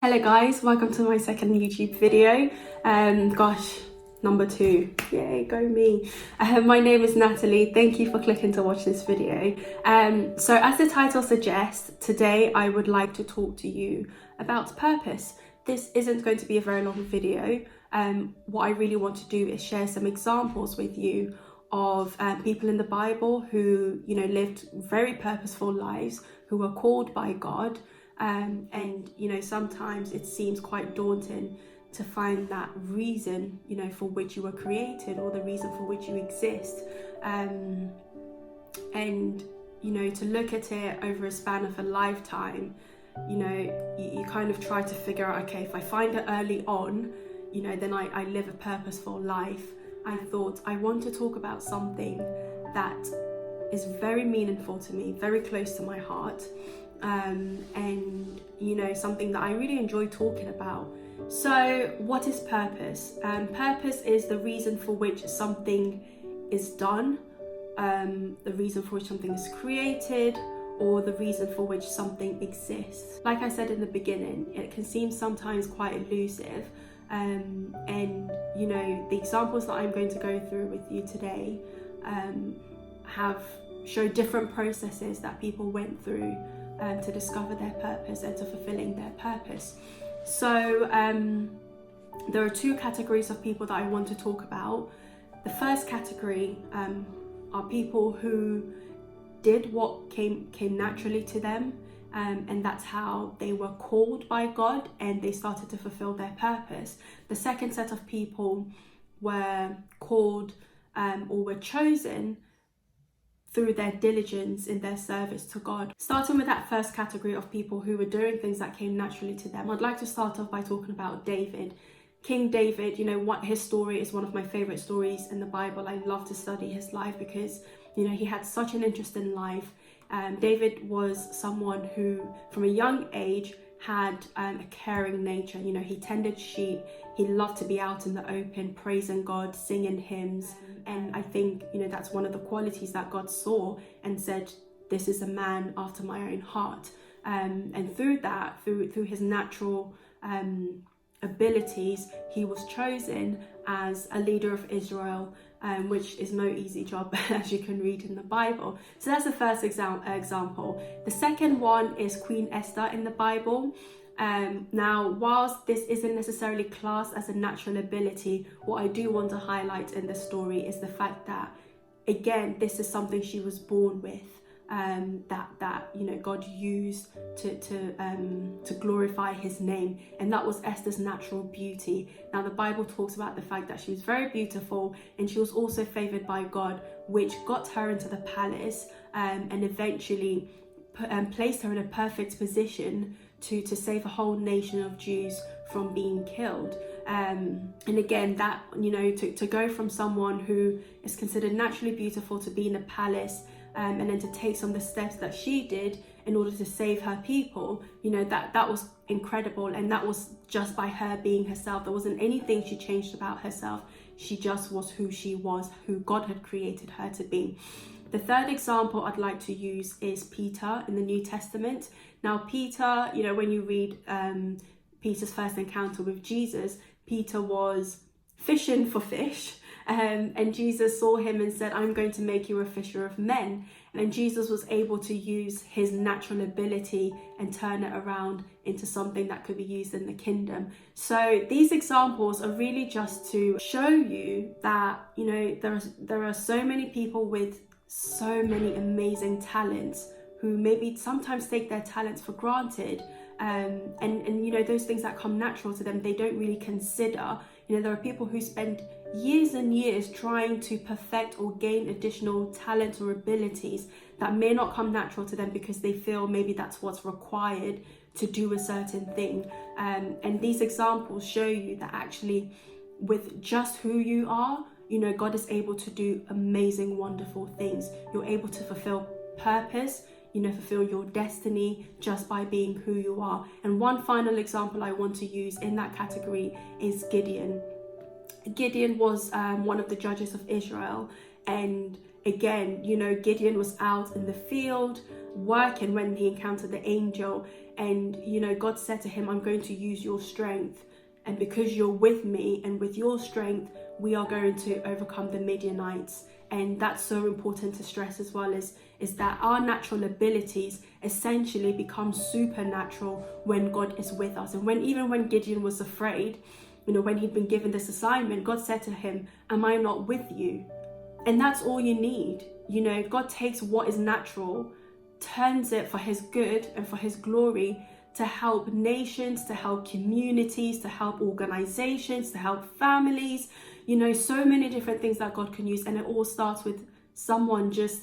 Hello guys, welcome to my second YouTube video. Number 2. Yay, go me. My name is Natalie. Thank you for clicking to watch this video. So as the title suggests, today I would like to talk to you about purpose. This isn't going to be a very long video. What I really want to do is share some examples with you of people in the Bible who, lived very purposeful lives, who were called by God. And sometimes it seems quite daunting to find that reason, for which you were created, or the reason for which you exist. And to look at it over a span of a lifetime, you kind of try to figure out, okay, if I find it early on, then I live a purposeful life. I thought I want to talk about something that is very meaningful to me, very close to my heart. And something that I really enjoy talking about. So what is purpose? Purpose is the reason for which something is done, the reason for which something is created, or the reason for which something exists. Like I said in the beginning, it can seem sometimes quite elusive, and the examples that I'm going to go through with you today show different processes that people went through to discover their purpose and to fulfilling their purpose. So there are two categories of people that I want to talk about. The first category are people who did what came naturally to them, and that's how they were called by God and they started to fulfill their purpose. The second set of people were called or were chosen through their diligence in their service to God. Starting with that first category of people who were doing things that came naturally to them, I'd like to start off by talking about David. King David, his story is one of my favorite stories in the Bible. I love to study his life because, he had such an interesting life. David was someone who, from a young age, had a caring nature. He tended sheep. He loved to be out in the open, praising God, singing hymns. And I think, that's one of the qualities that God saw and said, this is a man after my own heart. And through that, through his natural abilities, he was chosen as a leader of Israel, which is no easy job, as you can read in the Bible. So that's the first example. The second one is Queen Esther in the Bible. Now, whilst this isn't necessarily classed as a natural ability, what I do want to highlight in the story is the fact that, again, this is something she was born with, that God used to glorify his name, and that was Esther's natural beauty. Now, the Bible talks about the fact that she was very beautiful and she was also favored by God, which got her into the palace and eventually placed her in a perfect position to save a whole nation of Jews from being killed. And again, that, to go from someone who is considered naturally beautiful to be in a palace, and then to take some of the steps that she did in order to save her people, that was incredible. And that was just by her being herself. There wasn't anything she changed about herself. She just was who she was, who God had created her to be. The third example I'd like to use is Peter in the New Testament. Now, Peter, when you read Peter's first encounter with Jesus, Peter was fishing for fish. And Jesus saw him and said, I'm going to make you a fisher of men. And Jesus was able to use his natural ability and turn it around into something that could be used in the kingdom. So these examples are really just to show you that, there are so many people with so many amazing talents who maybe sometimes take their talents for granted. And those things that come natural to them, they don't really consider. There are people who spend years and years trying to perfect or gain additional talents or abilities that may not come natural to them because they feel maybe that's what's required to do a certain thing. And these examples show you that actually with just who you are, God is able to do amazing, wonderful things. You're able to fulfill purpose, fulfill your destiny just by being who you are. And one final example I want to use in that category is Gideon. Gideon was one of the judges of Israel, and again, Gideon was out in the field working when he encountered the angel, And, you know, God said to him, I'm going to use your strength. And because you're with me and with your strength, we are going to overcome the Midianites. And that's so important to stress as well, is that our natural abilities essentially become supernatural when God is with us. And even when Gideon was afraid, you know, when he'd been given this assignment, God said to him, am I not with you? And that's all you need. You know, God takes what is natural, turns it for his good and for his glory, to help nations, to help communities, to help organizations, to help families, you know, so many different things that God can use. And it all starts with someone just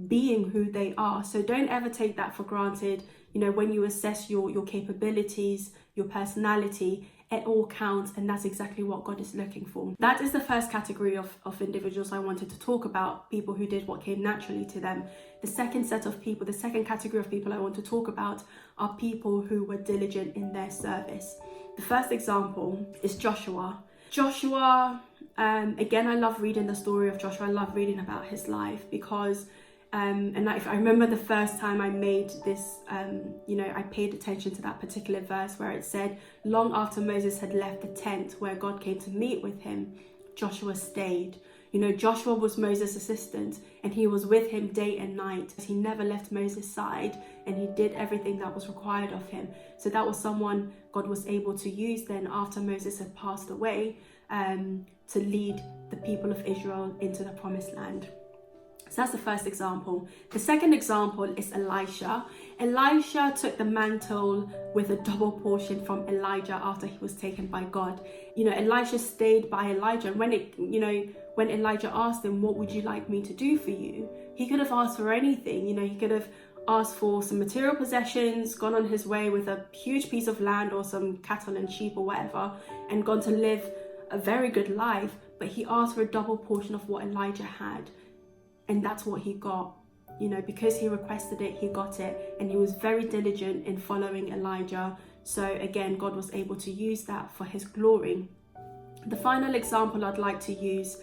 being who they are. So don't ever take that for granted. You know, when you assess your capabilities, your personality, it all counts, and that's exactly what God is looking for. That is the first category of individuals I wanted to talk about, people who did what came naturally to them. The second set of people, the second category of people I want to talk about are people who were diligent in their service. The first example is Joshua. Joshua, again, I love reading the story of Joshua. I love reading about his life because and I remember the first time I made this, you know, I paid attention to that particular verse where it said, long after Moses had left the tent where God came to meet with him, Joshua stayed. You know, Joshua was Moses' assistant and he was with him day and night. He never left Moses' side and he did everything that was required of him. So that was someone God was able to use then after Moses had passed away to lead the people of Israel into the promised land. So that's the first example. The second example is Elisha. Elisha took the mantle with a double portion from Elijah after he was taken by God. You know, Elisha stayed by Elijah. And when Elijah asked him, what would you like me to do for you? He could have asked for anything. You know, he could have asked for some material possessions, gone on his way with a huge piece of land or some cattle and sheep or whatever, and gone to live a very good life. But he asked for a double portion of what Elijah had. And that's what he got. You know, because he requested it, he got it. And he was very diligent in following Elijah. So again, God was able to use that for his glory. The final example I'd like to use,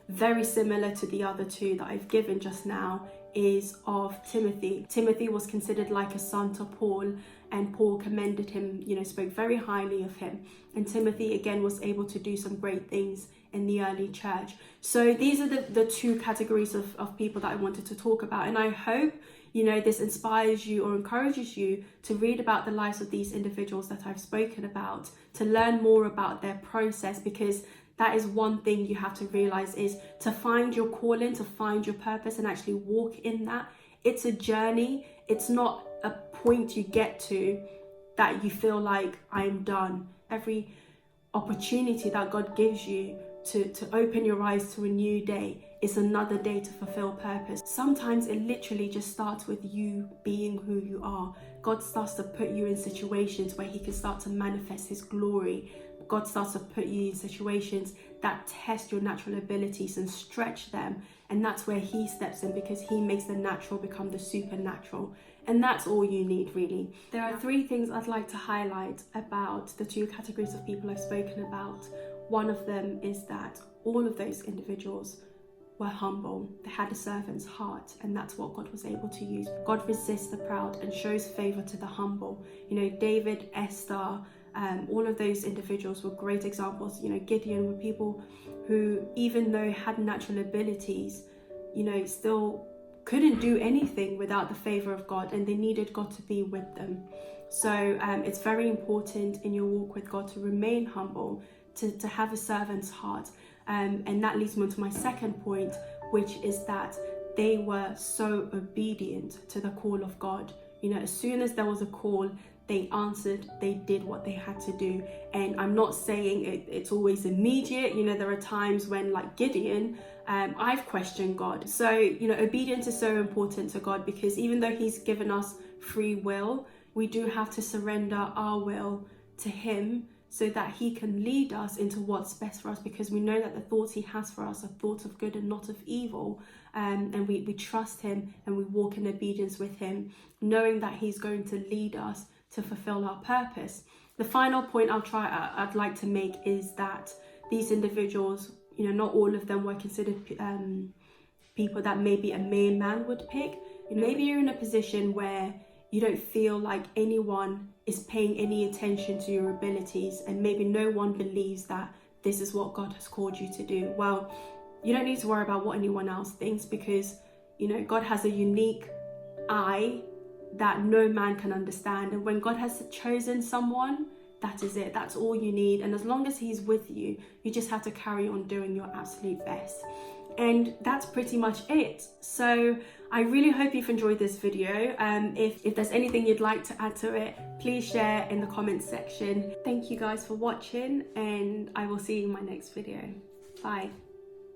very similar to the other two that I've given just now, is of Timothy. Timothy was considered like a son to Paul, and Paul commended him, you know, spoke very highly of him. And Timothy again was able to do some great things in the early church. So these are the two categories of people that I wanted to talk about. And I hope, you know, this inspires you or encourages you to read about the lives of these individuals that I've spoken about, to learn more about their process, because that is one thing you have to realize, is to find your calling, to find your purpose and actually walk in that. It's a journey. It's not a point you get to that you feel like I'm done. Every opportunity that God gives you to open your eyes to a new day is another day to fulfill purpose. Sometimes it literally just starts with you being who you are. God starts to put you in situations where he can start to manifest his glory. God starts to put you in situations that test your natural abilities and stretch them. And that's where he steps in, because he makes the natural become the supernatural. And that's all you need, really. There are three things I'd like to highlight about the two categories of people I've spoken about. One of them is that all of those individuals were humble. They had a servant's heart, and that's what God was able to use. God resists the proud and shows favor to the humble. You know, David, Esther, all of those individuals were great examples. You know, Gideon were people who, even though had natural abilities, you know, still couldn't do anything without the favor of God, and they needed God to be with them. So it's very important in your walk with God to remain humble, to have a servant's heart. And that leads me on to my second point, which is that they were so obedient to the call of God. You know, as soon as there was a call, they answered, they did what they had to do. And I'm not saying it's always immediate. You know, there are times when, like Gideon, I've questioned God. So, you know, obedience is so important to God, because even though he's given us free will, we do have to surrender our will to him, so that he can lead us into what's best for us, because we know that the thoughts he has for us are thoughts of good and not of evil. And we trust him and we walk in obedience with him, knowing that he's going to lead us to fulfill our purpose. The final point I'd like to make is that these individuals, you know, not all of them were considered people that maybe a mere man would pick. You know, maybe you're in a position where you don't feel like anyone is paying any attention to your abilities, and maybe no one believes that this is what God has called you to do, well, you don't need to worry about what anyone else thinks, because, you know, God has a unique eye that no man can understand. And when God has chosen someone, that is it. That's all you need. And as long as he's with you, you just have to carry on doing your absolute best. And that's pretty much it. So I really hope you've enjoyed this video. If there's anything you'd like to add to it, please share in the comments section. Thank you guys for watching, and I will see you in my next video. Bye.